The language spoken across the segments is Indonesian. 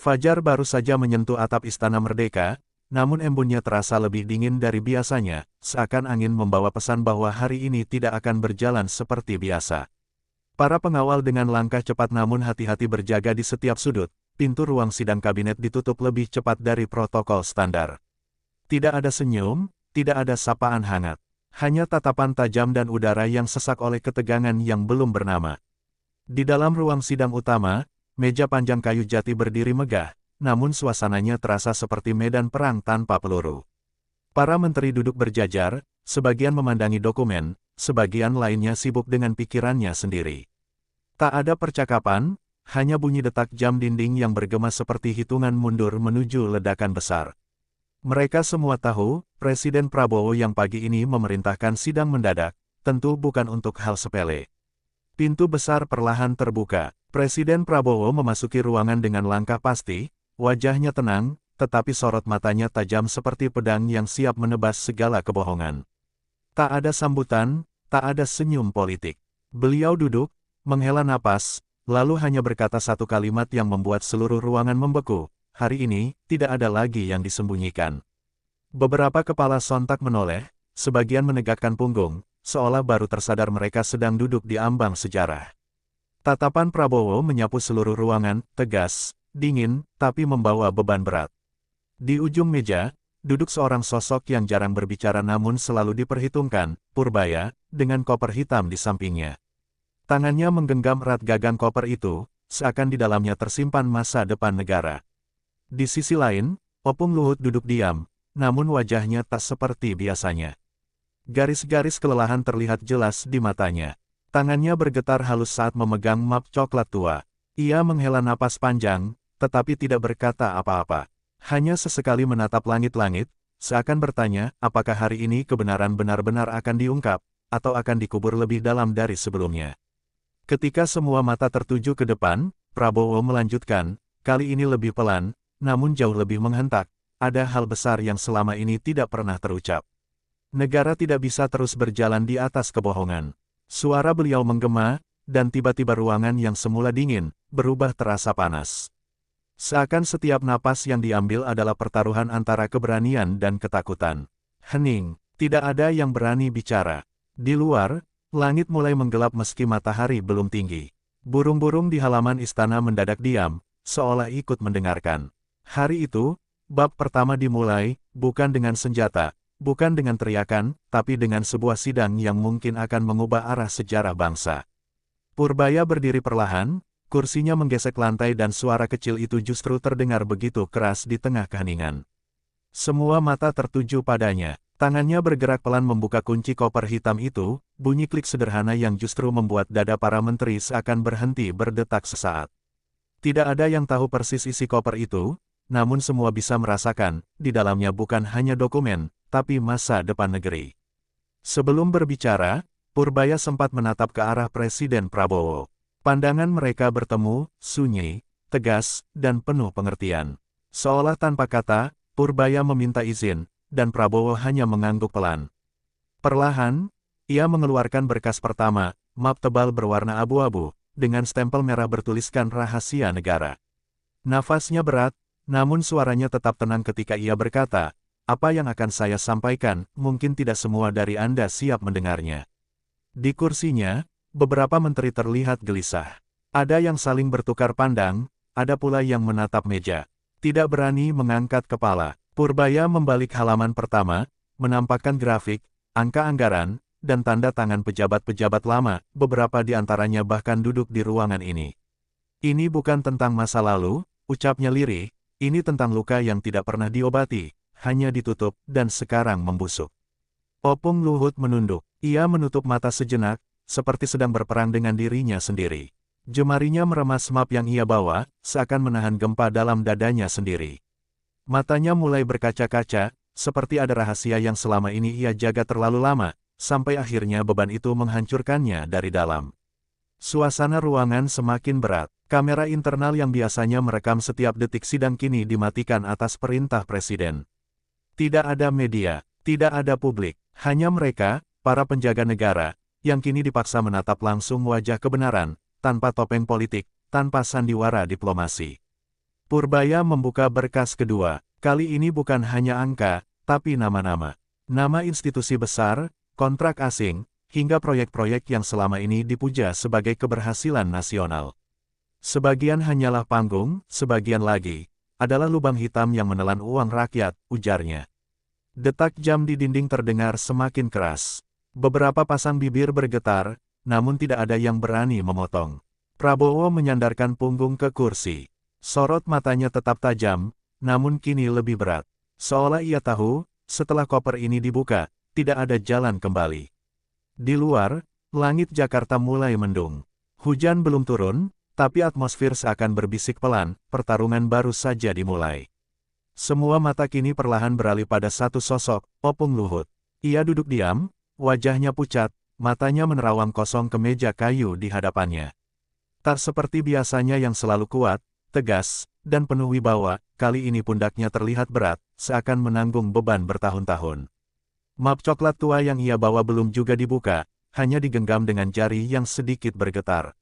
Fajar baru saja menyentuh atap Istana Merdeka, namun embunnya terasa lebih dingin dari biasanya, seakan angin membawa pesan bahwa hari ini tidak akan berjalan seperti biasa. Para pengawal dengan langkah cepat namun hati-hati berjaga di setiap sudut, pintu ruang sidang kabinet ditutup lebih cepat dari protokol standar. Tidak ada senyum, tidak ada sapaan hangat. Hanya tatapan tajam dan udara yang sesak oleh ketegangan yang belum bernama. Di dalam ruang sidang utama, meja panjang kayu jati berdiri megah, namun suasananya terasa seperti medan perang tanpa peluru. Para menteri duduk berjajar, sebagian memandangi dokumen, sebagian lainnya sibuk dengan pikirannya sendiri. Tak ada percakapan, hanya bunyi detak jam dinding yang bergema seperti hitungan mundur menuju ledakan besar. Mereka semua tahu, Presiden Prabowo yang pagi ini memerintahkan sidang mendadak, tentu bukan untuk hal sepele. Pintu besar perlahan terbuka. Presiden Prabowo memasuki ruangan dengan langkah pasti, wajahnya tenang, tetapi sorot matanya tajam seperti pedang yang siap menebas segala kebohongan. Tak ada sambutan, tak ada senyum politik. Beliau duduk, menghela napas, lalu hanya berkata satu kalimat yang membuat seluruh ruangan membeku. Hari ini, tidak ada lagi yang disembunyikan. Beberapa kepala sontak menoleh, sebagian menegakkan punggung, seolah baru tersadar mereka sedang duduk di ambang sejarah. Tatapan Prabowo menyapu seluruh ruangan, tegas, dingin, tapi membawa beban berat. Di ujung meja, duduk seorang sosok yang jarang berbicara namun selalu diperhitungkan, Purbaya, dengan koper hitam di sampingnya. Tangannya menggenggam erat gagang koper itu, seakan di dalamnya tersimpan masa depan negara. Di sisi lain, Opung Luhut duduk diam, namun wajahnya tak seperti biasanya. Garis-garis kelelahan terlihat jelas di matanya. Tangannya bergetar halus saat memegang map coklat tua. Ia menghela napas panjang, tetapi tidak berkata apa-apa. Hanya sesekali menatap langit-langit, seakan bertanya, apakah hari ini kebenaran benar-benar akan diungkap, atau akan dikubur lebih dalam dari sebelumnya. Ketika semua mata tertuju ke depan, Prabowo melanjutkan, kali ini lebih pelan, namun jauh lebih menghentak, ada hal besar yang selama ini tidak pernah terucap. Negara tidak bisa terus berjalan di atas kebohongan. Suara beliau menggema, dan tiba-tiba ruangan yang semula dingin, berubah terasa panas. Seakan setiap napas yang diambil adalah pertaruhan antara keberanian dan ketakutan. Hening, tidak ada yang berani bicara. Di luar, langit mulai menggelap meski matahari belum tinggi. Burung-burung di halaman istana mendadak diam, seolah ikut mendengarkan. Hari itu, bab pertama dimulai, bukan dengan senjata, bukan dengan teriakan, tapi dengan sebuah sidang yang mungkin akan mengubah arah sejarah bangsa. Purbaya berdiri perlahan, kursinya menggesek lantai dan suara kecil itu justru terdengar begitu keras di tengah keheningan. Semua mata tertuju padanya, tangannya bergerak pelan membuka kunci koper hitam itu, bunyi klik sederhana yang justru membuat dada para menteri seakan berhenti berdetak sesaat. Tidak ada yang tahu persis isi koper itu, namun semua bisa merasakan, di dalamnya bukan hanya dokumen, tapi masa depan negeri. Sebelum berbicara, Purbaya sempat menatap ke arah Presiden Prabowo. Pandangan mereka bertemu, sunyi, tegas, dan penuh pengertian. Seolah tanpa kata, Purbaya meminta izin, dan Prabowo hanya mengangguk pelan. Perlahan, ia mengeluarkan berkas pertama, map tebal berwarna abu-abu, dengan stempel merah bertuliskan rahasia negara. Nafasnya berat, namun suaranya tetap tenang ketika ia berkata, apa yang akan saya sampaikan, mungkin tidak semua dari Anda siap mendengarnya. Di kursinya, beberapa menteri terlihat gelisah. Ada yang saling bertukar pandang, ada pula yang menatap meja. Tidak berani mengangkat kepala. Purbaya membalik halaman pertama, menampakkan grafik, angka anggaran, dan tanda tangan pejabat-pejabat lama, beberapa di antaranya bahkan duduk di ruangan ini. Ini bukan tentang masa lalu, ucapnya lirih, ini tentang luka yang tidak pernah diobati, hanya ditutup, dan sekarang membusuk. Opung Luhut menunduk. Ia menutup mata sejenak, seperti sedang berperang dengan dirinya sendiri. Jemarinya meremas map yang ia bawa, seakan menahan gempa dalam dadanya sendiri. Matanya mulai berkaca-kaca, seperti ada rahasia yang selama ini ia jaga terlalu lama, sampai akhirnya beban itu menghancurkannya dari dalam. Suasana ruangan semakin berat. Kamera internal yang biasanya merekam setiap detik sidang kini dimatikan atas perintah Presiden. Tidak ada media, tidak ada publik, hanya mereka, para penjaga negara, yang kini dipaksa menatap langsung wajah kebenaran, tanpa topeng politik, tanpa sandiwara diplomasi. Purbaya membuka berkas kedua. Kali ini bukan hanya angka, tapi nama-nama. Nama institusi besar, kontrak asing, hingga proyek-proyek yang selama ini dipuja sebagai keberhasilan nasional. Sebagian hanyalah panggung, sebagian lagi adalah lubang hitam yang menelan uang rakyat, ujarnya. Detak jam di dinding terdengar semakin keras. Beberapa pasang bibir bergetar, namun tidak ada yang berani memotong. Prabowo menyandarkan punggung ke kursi. Sorot matanya tetap tajam, namun kini lebih berat. Seolah ia tahu, setelah koper ini dibuka, tidak ada jalan kembali. Di luar, langit Jakarta mulai mendung. Hujan belum turun, tapi atmosfer seakan berbisik pelan, pertarungan baru saja dimulai. Semua mata kini perlahan beralih pada satu sosok, Opung Luhut. Ia duduk diam, wajahnya pucat, matanya menerawang kosong ke meja kayu di hadapannya. Tak seperti biasanya yang selalu kuat, tegas, dan penuh wibawa, kali ini pundaknya terlihat berat, seakan menanggung beban bertahun-tahun. Map coklat tua yang ia bawa belum juga dibuka, hanya digenggam dengan jari yang sedikit bergetar.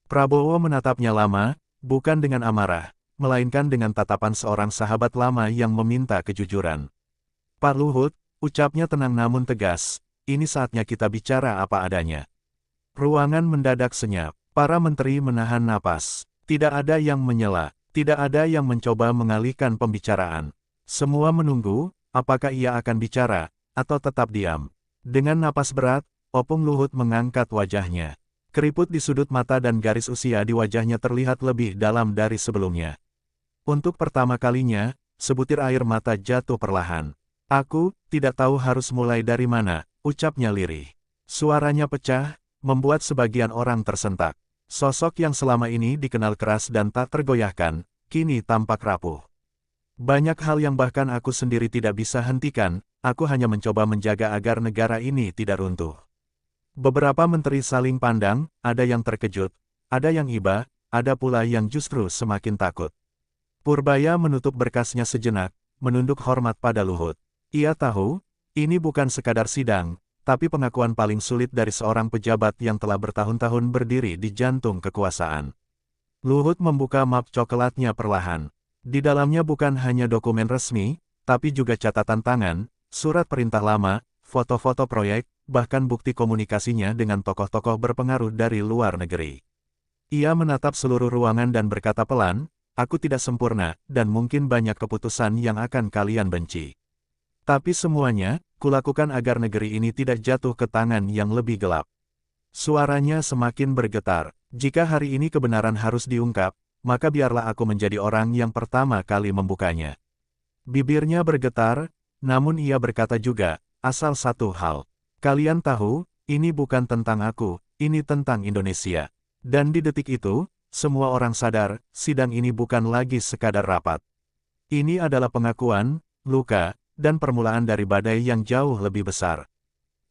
Prabowo menatapnya lama, bukan dengan amarah, melainkan dengan tatapan seorang sahabat lama yang meminta kejujuran. Pak Luhut, ucapnya tenang namun tegas, ini saatnya kita bicara apa adanya. Ruangan mendadak senyap, para menteri menahan napas. Tidak ada yang menyela, tidak ada yang mencoba mengalihkan pembicaraan. Semua menunggu, apakah ia akan bicara, atau tetap diam. Dengan napas berat, Opung Luhut mengangkat wajahnya. Keriput di sudut mata dan garis usia di wajahnya terlihat lebih dalam dari sebelumnya. Untuk pertama kalinya, sebutir air mata jatuh perlahan. Aku tidak tahu harus mulai dari mana, ucapnya lirih. Suaranya pecah, membuat sebagian orang tersentak. Sosok yang selama ini dikenal keras dan tak tergoyahkan, kini tampak rapuh. Banyak hal yang bahkan aku sendiri tidak bisa hentikan, aku hanya mencoba menjaga agar negara ini tidak runtuh. Beberapa menteri saling pandang, ada yang terkejut, ada yang iba, ada pula yang justru semakin takut. Purbaya menutup berkasnya sejenak, menunduk hormat pada Luhut. Ia tahu, ini bukan sekadar sidang, tapi pengakuan paling sulit dari seorang pejabat yang telah bertahun-tahun berdiri di jantung kekuasaan. Luhut membuka map coklatnya perlahan. Di dalamnya bukan hanya dokumen resmi, tapi juga catatan tangan, surat perintah lama, foto-foto proyek, bahkan bukti komunikasinya dengan tokoh-tokoh berpengaruh dari luar negeri. Ia menatap seluruh ruangan dan berkata pelan, aku tidak sempurna, dan mungkin banyak keputusan yang akan kalian benci. Tapi semuanya, kulakukan agar negeri ini tidak jatuh ke tangan yang lebih gelap. Suaranya semakin bergetar. Jika hari ini kebenaran harus diungkap, maka biarlah aku menjadi orang yang pertama kali membukanya. Bibirnya bergetar, namun ia berkata juga, asal satu hal. Kalian tahu, ini bukan tentang aku, ini tentang Indonesia. Dan di detik itu, semua orang sadar, sidang ini bukan lagi sekadar rapat. Ini adalah pengakuan, luka, dan permulaan dari badai yang jauh lebih besar.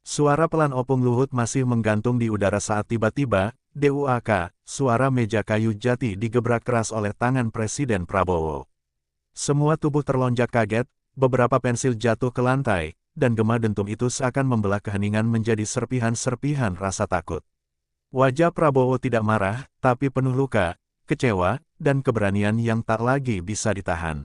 Suara pelan Opung Luhut masih menggantung di udara saat tiba-tiba, DUAK, suara meja kayu jati digebrak keras oleh tangan Presiden Prabowo. Semua tubuh terlonjak kaget, beberapa pensil jatuh ke lantai, dan gema dentum itu seakan membelah keheningan menjadi serpihan-serpihan rasa takut. Wajah Prabowo tidak marah, tapi penuh luka, kecewa, dan keberanian yang tak lagi bisa ditahan.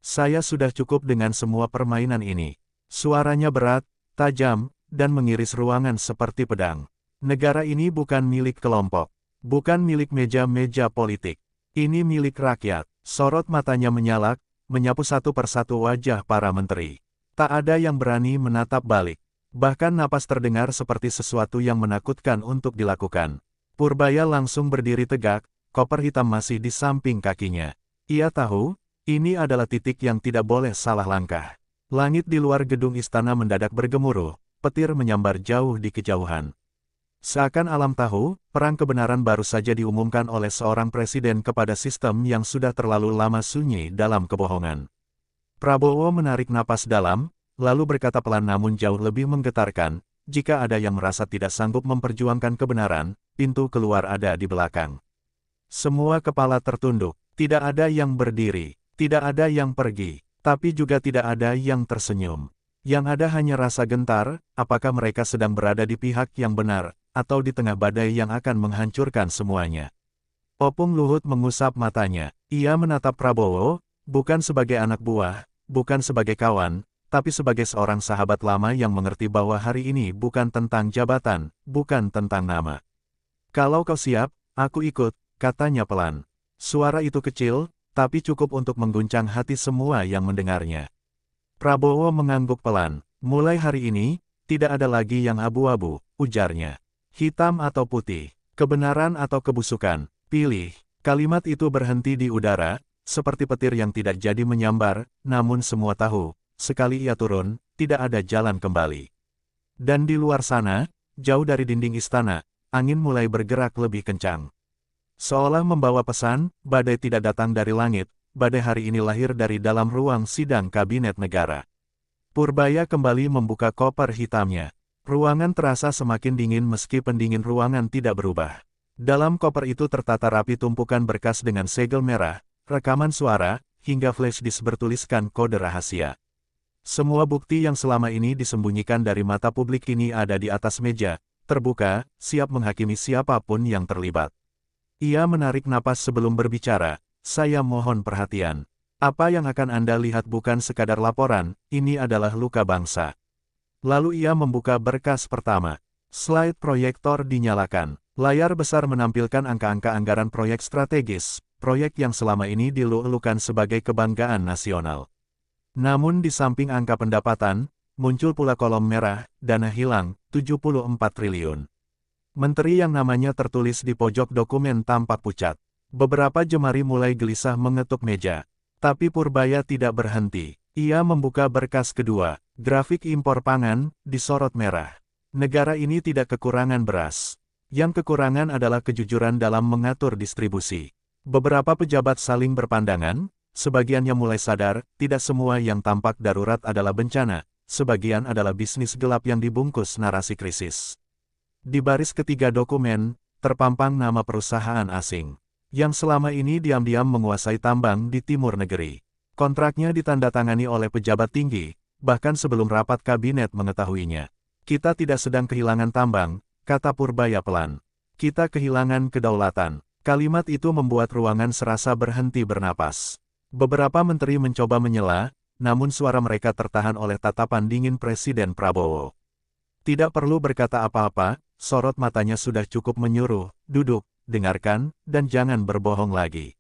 Saya sudah cukup dengan semua permainan ini. Suaranya berat, tajam, dan mengiris ruangan seperti pedang. Negara ini bukan milik kelompok. Bukan milik meja-meja politik. Ini milik rakyat. Sorot matanya menyalak, menyapu satu persatu wajah para menteri. Tak ada yang berani menatap balik. Bahkan napas terdengar seperti sesuatu yang menakutkan untuk dilakukan. Purbaya langsung berdiri tegak, koper hitam masih di samping kakinya. Ia tahu, ini adalah titik yang tidak boleh salah langkah. Langit di luar gedung istana mendadak bergemuruh, petir menyambar jauh di kejauhan. Seakan alam tahu, perang kebenaran baru saja diumumkan oleh seorang presiden kepada sistem yang sudah terlalu lama sunyi dalam kebohongan. Prabowo menarik napas dalam, lalu berkata pelan namun jauh lebih menggetarkan, jika ada yang merasa tidak sanggup memperjuangkan kebenaran, pintu keluar ada di belakang. Semua kepala tertunduk, tidak ada yang berdiri. Tidak ada yang pergi, tapi juga tidak ada yang tersenyum. Yang ada hanya rasa gentar, apakah mereka sedang berada di pihak yang benar, atau di tengah badai yang akan menghancurkan semuanya. Opung Luhut mengusap matanya. Ia menatap Prabowo, bukan sebagai anak buah, bukan sebagai kawan, tapi sebagai seorang sahabat lama yang mengerti bahwa hari ini bukan tentang jabatan, bukan tentang nama. Kalau kau siap, aku ikut, katanya pelan. Suara itu kecil, tapi cukup untuk mengguncang hati semua yang mendengarnya. Prabowo mengangguk pelan. Mulai hari ini, tidak ada lagi yang abu-abu, ujarnya. Hitam atau putih, kebenaran atau kebusukan, pilih. Kalimat itu berhenti di udara, seperti petir yang tidak jadi menyambar, namun semua tahu, sekali ia turun, tidak ada jalan kembali. Dan di luar sana, jauh dari dinding istana, angin mulai bergerak lebih kencang. Seolah membawa pesan, badai tidak datang dari langit, badai hari ini lahir dari dalam ruang sidang Kabinet Negara. Purbaya kembali membuka koper hitamnya. Ruangan terasa semakin dingin meski pendingin ruangan tidak berubah. Dalam koper itu tertata rapi tumpukan berkas dengan segel merah, rekaman suara, hingga flash disk bertuliskan kode rahasia. Semua bukti yang selama ini disembunyikan dari mata publik ini ada di atas meja, terbuka, siap menghakimi siapapun yang terlibat. Ia menarik napas sebelum berbicara, saya mohon perhatian. Apa yang akan Anda lihat bukan sekadar laporan, ini adalah luka bangsa. Lalu ia membuka berkas pertama. Slide proyektor dinyalakan. Layar besar menampilkan angka-angka anggaran proyek strategis, proyek yang selama ini dilulu-elukan sebagai kebanggaan nasional. Namun di samping angka pendapatan, muncul pula kolom merah, dana hilang, 74 triliun. Menteri yang namanya tertulis di pojok dokumen tampak pucat. Beberapa jemari mulai gelisah mengetuk meja. Tapi Purbaya tidak berhenti. Ia membuka berkas kedua. Grafik impor pangan, disorot merah. Negara ini tidak kekurangan beras. Yang kekurangan adalah kejujuran dalam mengatur distribusi. Beberapa pejabat saling berpandangan, sebagian yang mulai sadar, tidak semua yang tampak darurat adalah bencana, sebagian adalah bisnis gelap yang dibungkus narasi krisis. Di baris ketiga dokumen, terpampang nama perusahaan asing, yang selama ini diam-diam menguasai tambang di timur negeri. Kontraknya ditandatangani oleh pejabat tinggi, bahkan sebelum rapat kabinet mengetahuinya. Kita tidak sedang kehilangan tambang, kata Purbaya pelan. Kita kehilangan kedaulatan. Kalimat itu membuat ruangan serasa berhenti bernapas. Beberapa menteri mencoba menyela, namun suara mereka tertahan oleh tatapan dingin Presiden Prabowo. Tidak perlu berkata apa-apa, sorot matanya sudah cukup menyuruh, duduk, dengarkan, dan jangan berbohong lagi.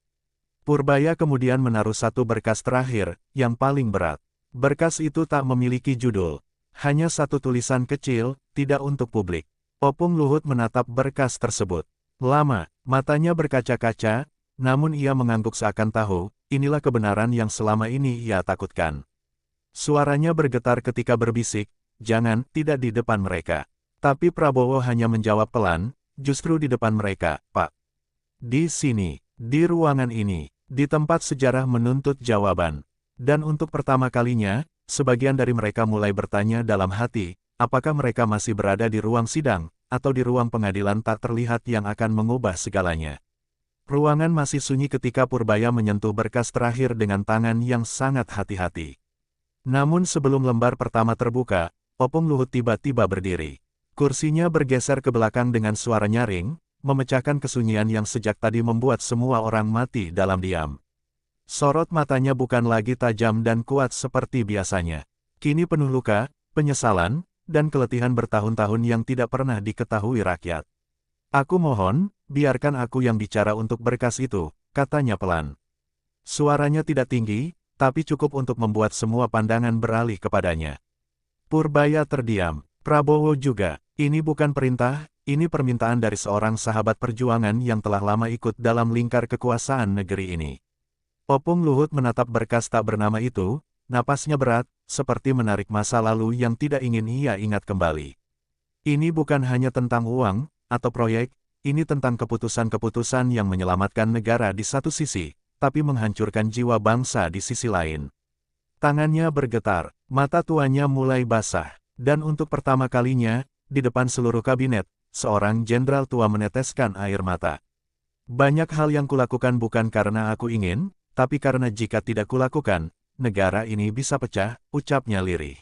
Purbaya kemudian menaruh satu berkas terakhir, yang paling berat. Berkas itu tak memiliki judul. Hanya satu tulisan kecil, tidak untuk publik. Opung Luhut menatap berkas tersebut. Lama, matanya berkaca-kaca, namun ia mengangguk seakan tahu, inilah kebenaran yang selama ini ia takutkan. Suaranya bergetar ketika berbisik, jangan, tidak di depan mereka. Tapi Prabowo hanya menjawab pelan, justru di depan mereka, Pak. Di sini, di ruangan ini, di tempat sejarah menuntut jawaban. Dan untuk pertama kalinya, sebagian dari mereka mulai bertanya dalam hati, apakah mereka masih berada di ruang sidang, atau di ruang pengadilan tak terlihat yang akan mengubah segalanya. Ruangan masih sunyi ketika Purbaya menyentuh berkas terakhir dengan tangan yang sangat hati-hati. Namun sebelum lembar pertama terbuka, Opung Luhut tiba-tiba berdiri. Kursinya bergeser ke belakang dengan suara nyaring, memecahkan kesunyian yang sejak tadi membuat semua orang mati dalam diam. Sorot matanya bukan lagi tajam dan kuat seperti biasanya. Kini penuh luka, penyesalan, dan keletihan bertahun-tahun yang tidak pernah diketahui rakyat. Aku mohon, biarkan aku yang bicara untuk berkas itu, katanya pelan. Suaranya tidak tinggi, tapi cukup untuk membuat semua pandangan beralih kepadanya. Purbaya terdiam, Prabowo juga. Ini bukan perintah, ini permintaan dari seorang sahabat perjuangan yang telah lama ikut dalam lingkar kekuasaan negeri ini. Opung Luhut menatap berkas tak bernama itu, napasnya berat, seperti menarik masa lalu yang tidak ingin ia ingat kembali. Ini bukan hanya tentang uang, atau proyek, ini tentang keputusan-keputusan yang menyelamatkan negara di satu sisi, tapi menghancurkan jiwa bangsa di sisi lain. Tangannya bergetar, mata tuanya mulai basah, dan untuk pertama kalinya, di depan seluruh kabinet, seorang jenderal tua meneteskan air mata. Banyak hal yang kulakukan bukan karena aku ingin, tapi karena jika tidak kulakukan, negara ini bisa pecah, ucapnya lirih.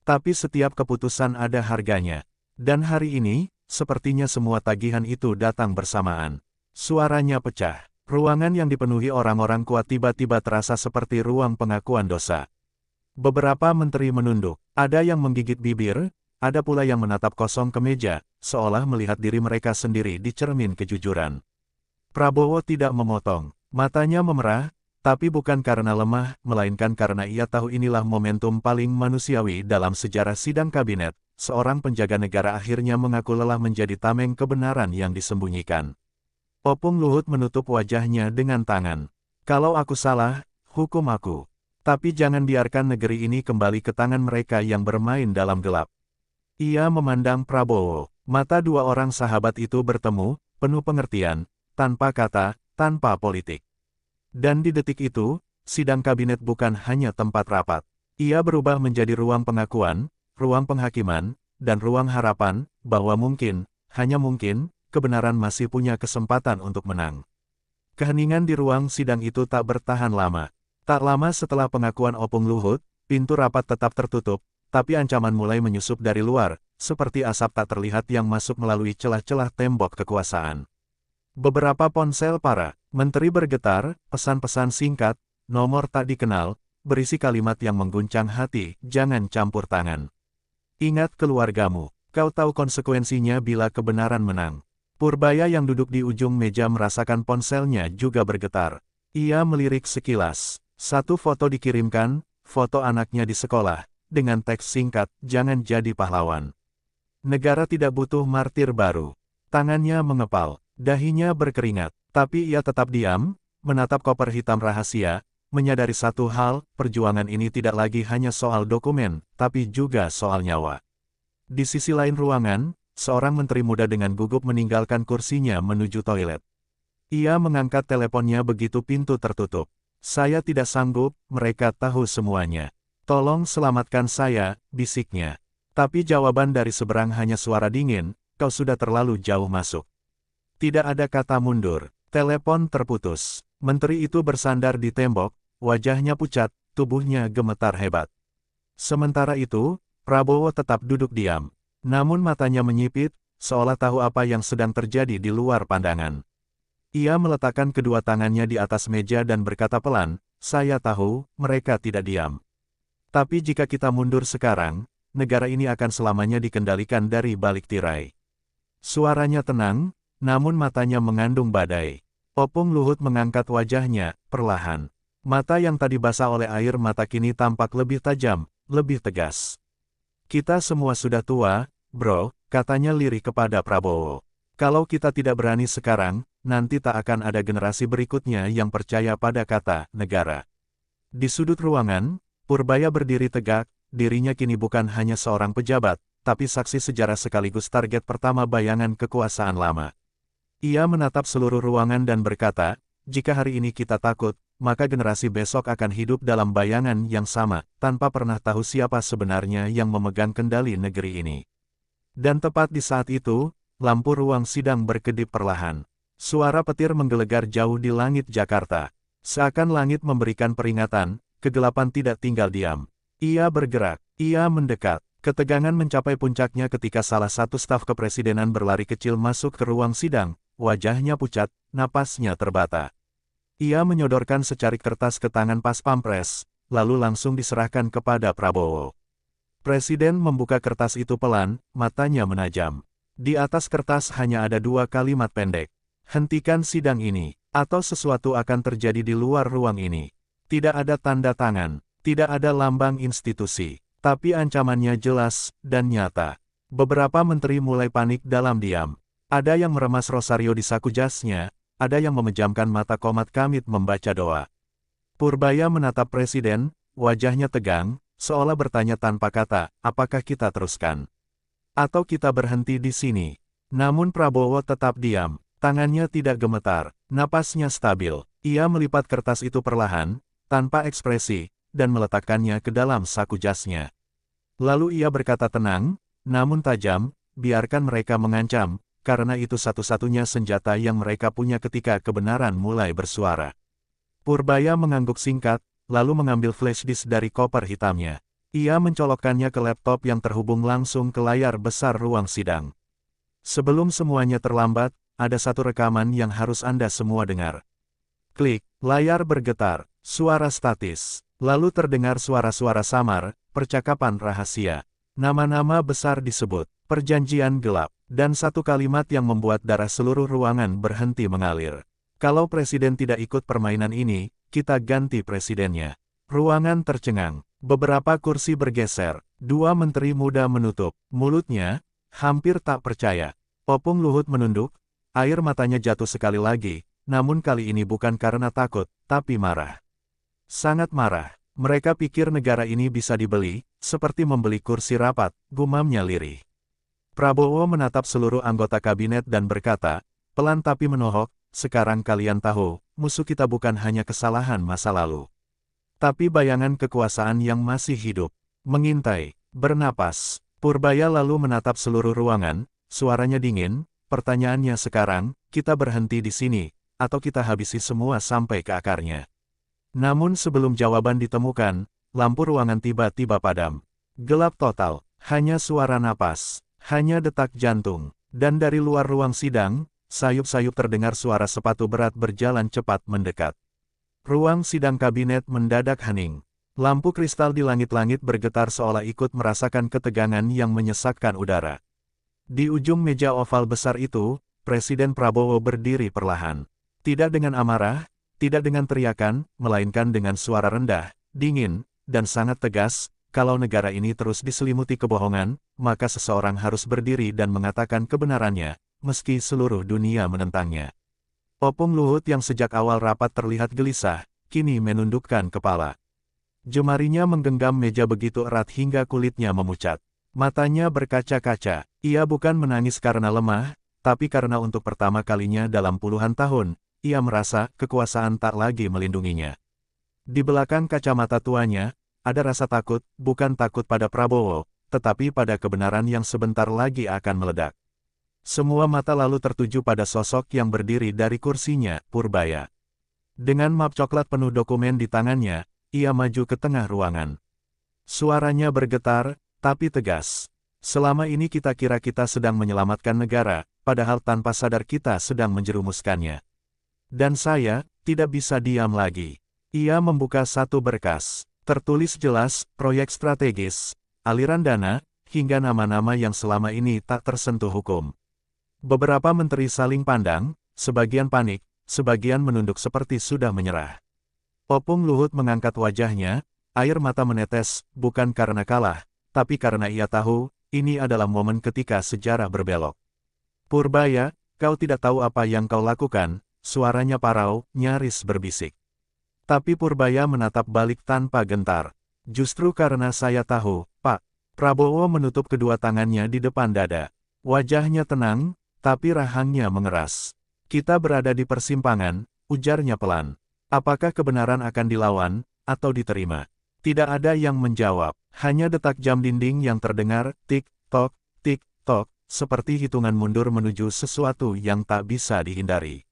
Tapi setiap keputusan ada harganya. Dan hari ini, sepertinya semua tagihan itu datang bersamaan. Suaranya pecah. Ruangan yang dipenuhi orang-orang kuat tiba-tiba terasa seperti ruang pengakuan dosa. Beberapa menteri menunduk. Ada yang menggigit bibir, ada pula yang menatap kosong ke meja, seolah melihat diri mereka sendiri di cermin kejujuran. Prabowo tidak memotong. Matanya memerah, tapi bukan karena lemah, melainkan karena ia tahu inilah momentum paling manusiawi dalam sejarah sidang kabinet. Seorang penjaga negara akhirnya mengaku lelah menjadi tameng kebenaran yang disembunyikan. Opung Luhut menutup wajahnya dengan tangan. Kalau aku salah, hukum aku. Tapi jangan biarkan negeri ini kembali ke tangan mereka yang bermain dalam gelap. Ia memandang Prabowo. Mata dua orang sahabat itu bertemu, penuh pengertian, tanpa kata, tanpa politik. Dan di detik itu, sidang kabinet bukan hanya tempat rapat. Ia berubah menjadi ruang pengakuan, ruang penghakiman, dan ruang harapan, bahwa mungkin, hanya mungkin, kebenaran masih punya kesempatan untuk menang. Keheningan di ruang sidang itu tak bertahan lama. Tak lama setelah pengakuan Opung Luhut, pintu rapat tetap tertutup, tapi ancaman mulai menyusup dari luar, seperti asap tak terlihat yang masuk melalui celah-celah tembok kekuasaan. Beberapa ponsel para menteri bergetar, pesan-pesan singkat, nomor tak dikenal, berisi kalimat yang mengguncang hati, jangan campur tangan. Ingat keluargamu, kau tahu konsekuensinya bila kebenaran menang. Purbaya yang duduk di ujung meja merasakan ponselnya juga bergetar. Ia melirik sekilas. Satu foto dikirimkan, foto anaknya di sekolah, dengan teks singkat, jangan jadi pahlawan. Negara tidak butuh martir baru. Tangannya mengepal, dahinya berkeringat, tapi ia tetap diam, menatap koper hitam rahasia, menyadari satu hal, perjuangan ini tidak lagi hanya soal dokumen, tapi juga soal nyawa. Di sisi lain ruangan, seorang menteri muda dengan gugup meninggalkan kursinya menuju toilet. Ia mengangkat teleponnya begitu pintu tertutup. Saya tidak sanggup, mereka tahu semuanya. Tolong selamatkan saya, bisiknya. Tapi jawaban dari seberang hanya suara dingin, kau sudah terlalu jauh masuk. Tidak ada kata mundur. Telepon terputus. Menteri itu bersandar di tembok, wajahnya pucat, tubuhnya gemetar hebat. Sementara itu, Prabowo tetap duduk diam. Namun matanya menyipit, seolah tahu apa yang sedang terjadi di luar pandangan. Ia meletakkan kedua tangannya di atas meja dan berkata pelan, saya tahu, mereka tidak diam. Tapi jika kita mundur sekarang, negara ini akan selamanya dikendalikan dari balik tirai. Suaranya tenang, namun matanya mengandung badai. Opung Luhut mengangkat wajahnya, perlahan. Mata yang tadi basah oleh air mata kini tampak lebih tajam, lebih tegas. Kita semua sudah tua, bro, katanya lirih kepada Prabowo. Kalau kita tidak berani sekarang, nanti tak akan ada generasi berikutnya yang percaya pada kata negara. Di sudut ruangan, Purbaya berdiri tegak, dirinya kini bukan hanya seorang pejabat, tapi saksi sejarah sekaligus target pertama bayangan kekuasaan lama. Ia menatap seluruh ruangan dan berkata, jika hari ini kita takut, maka generasi besok akan hidup dalam bayangan yang sama, tanpa pernah tahu siapa sebenarnya yang memegang kendali negeri ini. Dan tepat di saat itu, lampu ruang sidang berkedip perlahan. Suara petir menggelegar jauh di langit Jakarta. Seakan langit memberikan peringatan, kegelapan tidak tinggal diam. Ia bergerak, ia mendekat. Ketegangan mencapai puncaknya ketika salah satu staf kepresidenan berlari kecil masuk ke ruang sidang, wajahnya pucat, napasnya terbata. Ia menyodorkan secarik kertas ke tangan Pas Pampres, lalu langsung diserahkan kepada Prabowo. Presiden membuka kertas itu pelan, matanya menajam. Di atas kertas hanya ada dua kalimat pendek. Hentikan sidang ini, atau sesuatu akan terjadi di luar ruang ini. Tidak ada tanda tangan, tidak ada lambang institusi, tapi ancamannya jelas dan nyata. Beberapa menteri mulai panik dalam diam. Ada yang meremas rosario di saku jasnya, ada yang memejamkan mata komat kamit membaca doa. Purbaya menatap presiden, wajahnya tegang, seolah bertanya tanpa kata, apakah kita teruskan? Atau kita berhenti di sini? Namun Prabowo tetap diam, tangannya tidak gemetar, napasnya stabil. Ia melipat kertas itu perlahan, tanpa ekspresi, dan meletakkannya ke dalam saku jasnya. Lalu ia berkata tenang, namun tajam, biarkan mereka mengancam, karena itu satu-satunya senjata yang mereka punya ketika kebenaran mulai bersuara. Purbaya mengangguk singkat, lalu mengambil flash disk dari koper hitamnya. Ia mencolokkannya ke laptop yang terhubung langsung ke layar besar ruang sidang. Sebelum semuanya terlambat, ada satu rekaman yang harus Anda semua dengar. Klik, layar bergetar, suara statis. Lalu terdengar suara-suara samar, percakapan rahasia. Nama-nama besar disebut, perjanjian gelap, dan satu kalimat yang membuat darah seluruh ruangan berhenti mengalir. Kalau presiden tidak ikut permainan ini, kita ganti presidennya. Ruangan tercengang. Beberapa kursi bergeser. Dua menteri muda menutup mulutnya, hampir tak percaya. Opung Luhut menunduk, air matanya jatuh sekali lagi, namun kali ini bukan karena takut, tapi marah. Sangat marah. Mereka pikir negara ini bisa dibeli, seperti membeli kursi rapat, gumamnya lirih. Prabowo menatap seluruh anggota kabinet dan berkata, pelan tapi menohok, sekarang kalian tahu, musuh kita bukan hanya kesalahan masa lalu. Tapi bayangan kekuasaan yang masih hidup. Mengintai, bernapas. Purbaya lalu menatap seluruh ruangan, suaranya dingin, pertanyaannya sekarang, kita berhenti di sini, atau kita habisi semua sampai ke akarnya. Namun sebelum jawaban ditemukan, lampu ruangan tiba-tiba padam. Gelap total, hanya suara napas, hanya detak jantung, dan dari luar ruang sidang, sayup-sayup terdengar suara sepatu berat berjalan cepat mendekat. Ruang sidang kabinet mendadak hening. Lampu kristal di langit-langit bergetar seolah ikut merasakan ketegangan yang menyesakkan udara. Di ujung meja oval besar itu, Presiden Prabowo berdiri perlahan. Tidak dengan amarah, tidak dengan teriakan, melainkan dengan suara rendah, dingin, dan sangat tegas. Kalau negara ini terus diselimuti kebohongan, maka seseorang harus berdiri dan mengatakan kebenarannya, meski seluruh dunia menentangnya. Opung Luhut yang sejak awal rapat terlihat gelisah, kini menundukkan kepala. Jemarinya menggenggam meja begitu erat hingga kulitnya memucat. Matanya berkaca-kaca. Ia bukan menangis karena lemah, tapi karena untuk pertama kalinya dalam puluhan tahun, ia merasa kekuasaan tak lagi melindunginya. Di belakang kacamata tuanya, ada rasa takut, bukan takut pada Prabowo, tetapi pada kebenaran yang sebentar lagi akan meledak. Semua mata lalu tertuju pada sosok yang berdiri dari kursinya, Purbaya. Dengan map coklat penuh dokumen di tangannya, ia maju ke tengah ruangan. Suaranya bergetar, tapi tegas. Selama ini kita kira kita sedang menyelamatkan negara, padahal tanpa sadar kita sedang menjerumuskannya. Dan saya, tidak bisa diam lagi. Ia membuka satu berkas. Tertulis jelas, proyek strategis, aliran dana, hingga nama-nama yang selama ini tak tersentuh hukum. Beberapa menteri saling pandang, sebagian panik, sebagian menunduk seperti sudah menyerah. Opung Luhut mengangkat wajahnya, air mata menetes, bukan karena kalah, tapi karena ia tahu, ini adalah momen ketika sejarah berbelok. Purbaya, kau tidak tahu apa yang kau lakukan, suaranya parau, nyaris berbisik. Tapi Purbaya menatap balik tanpa gentar. Justru karena saya tahu, Pak. Prabowo menutup kedua tangannya di depan dada. Wajahnya tenang, tapi rahangnya mengeras. Kita berada di persimpangan, ujarnya pelan. Apakah kebenaran akan dilawan, atau diterima? Tidak ada yang menjawab, hanya detak jam dinding yang terdengar, tik-tok, seperti hitungan mundur menuju sesuatu yang tak bisa dihindari.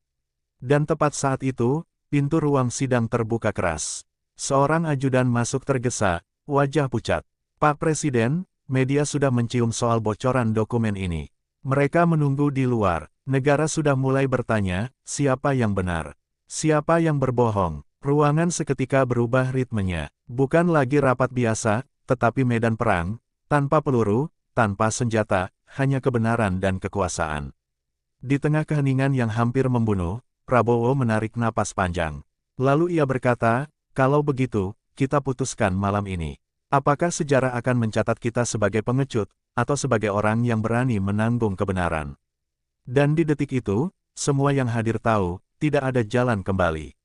Dan tepat saat itu, pintu ruang sidang terbuka keras. Seorang ajudan masuk tergesa, wajah pucat. Pak Presiden, media sudah mencium soal bocoran dokumen ini. Mereka menunggu di luar. Negara sudah mulai bertanya, siapa yang benar? Siapa yang berbohong? Ruangan seketika berubah ritmenya. Bukan lagi rapat biasa, tetapi medan perang, tanpa peluru, tanpa senjata, hanya kebenaran dan kekuasaan. Di tengah keheningan yang hampir membunuh, Prabowo menarik napas panjang. Lalu ia berkata, kalau begitu, kita putuskan malam ini. Apakah sejarah akan mencatat kita sebagai pengecut, atau sebagai orang yang berani menanggung kebenaran? Dan di detik itu, semua yang hadir tahu, tidak ada jalan kembali.